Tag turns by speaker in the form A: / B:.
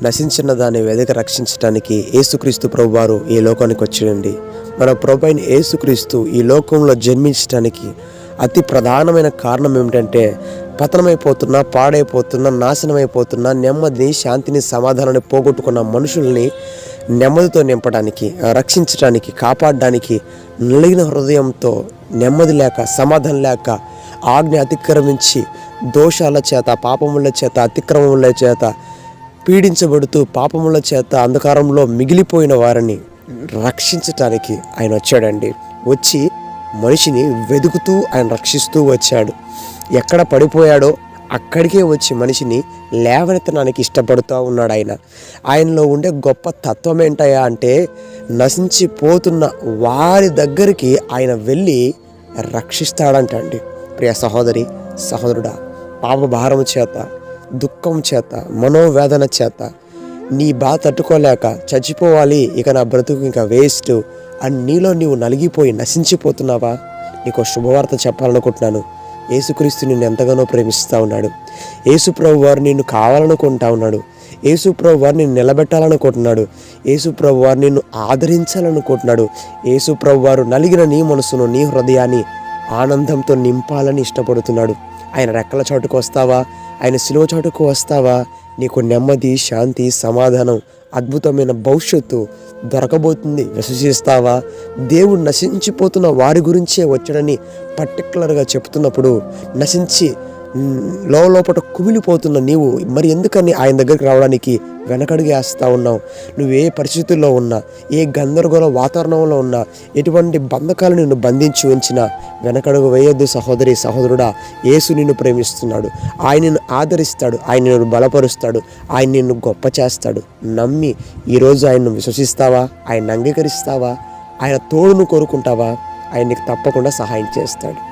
A: నశించిన దాన్ని వెదక రక్షించడానికి యేసుక్రీస్తు ప్రభువారు ఈ లోకానికి వచ్చాడండి. మన ప్రభు అయిన యేసుక్రీస్తు ఈ లోకంలో జన్మించడానికి అతి ప్రధానమైన కారణం ఏమిటంటే, పతనమైపోతున్న, పాడైపోతున్న, నాశనమైపోతున్న, నెమ్మదిని, శాంతిని, సమాధానాన్ని పోగొట్టుకున్న మనుషుల్ని నెమ్మదితో నింపడానికి, రక్షించడానికి, కాపాడడానికి, నలిగిన హృదయంతో నెమ్మది లేక, సమాధానం లేక, ఆజ్ఞ అతిక్రమించి దోషాల చేత, పాపముల చేత, అతిక్రమముల చేత పీడించబడుతూ, పాపముల చేత అంధకారంలో మిగిలిపోయిన వారిని రక్షించటానికి ఆయన వచ్చాడండి. వచ్చి మనిషిని వెతుకుతూ ఆయన రక్షిస్తూ వచ్చాడు. ఎక్కడ పడిపోయాడో అక్కడికే వచ్చి మనిషిని లేవనెత్తడానికి ఇష్టపడుతూ ఉన్నాడు ఆయన. ఆయనలో ఉండే గొప్ప తత్వం ఏంటయ్యా అంటే, నశించిపోతున్న వారి దగ్గరికి ఆయన వెళ్ళి రక్షిస్తాడంటండి. ప్రియ సహోదరి, సహోదరుడా, పాప భారము చేత, దుఃఖం చేత, మనోవేదన చేత నీ బాధ తట్టుకోలేక చచ్చిపోవాలి, ఇక నా బ్రతుకు ఇంకా వేస్ట్ అని నీలో నీవు నలిగిపోయి నశించిపోతున్నావా? నీకు శుభవార్త చెప్పాలనుకుంటున్నాను. యేసుక్రీస్తు నిన్ను ఎంతగానో ప్రేమిస్తూ ఉన్నాడు. యేసు ప్రభు వారు నిన్ను కావాలనుకుంటా ఉన్నాడు. యేసు ప్రభు వారు నిన్ను నిలబెట్టాలనుకుంటున్నాడు. యేసు ప్రభు వారు నిన్ను ఆదరించాలనుకుంటున్నాడు. యేసు ప్రభు వారు నలిగిన నీ మనసును, నీ హృదయాన్ని ఆనందంతో నింపాలని ఇష్టపడుతున్నాడు. ఆయన రెక్కల చాటుకు వస్తావా? ఆయన సిలువ చాటుకు వస్తావా? నీకు నెమ్మది, శాంతి, సమాధానం, అద్భుతమైన భవిష్యత్తు దొరకబోతుంది. విశ్వసిస్తావా? దేవుడు నశించిపోతున్న వారి గురించే వచ్చాడని పర్టికులర్గా చెప్తున్నప్పుడు నశించి లోపల కుమిలిపోతున్న నీవు మరి ఎందుకని ఆయన దగ్గరికి రావడానికి వెనకడుగు వేస్తూ ఉన్నావు? నువ్వు ఏ పరిస్థితుల్లో ఉన్నా, ఏ గందరగోళ వాతావరణంలో ఉన్నా, ఎటువంటి బంధకాలు నిన్ను బంధించి ఉంచినా వెనకడుగు వేయొద్దు సహోదరి, సహోదరుడా. యేసు నిన్ను ప్రేమిస్తున్నాడు. ఆయన నిన్ను ఆదరిస్తాడు. ఆయన నిన్ను బలపరుస్తాడు. ఆయన నిన్ను గొప్ప చేస్తాడు. నమ్మి ఈరోజు ఆయన్ను విశ్వసిస్తావా? ఆయన్ని అంగీకరిస్తావా? ఆయన తోడును కోరుకుంటావా? ఆయన నీకు తప్పకుండా సహాయం చేస్తాడు.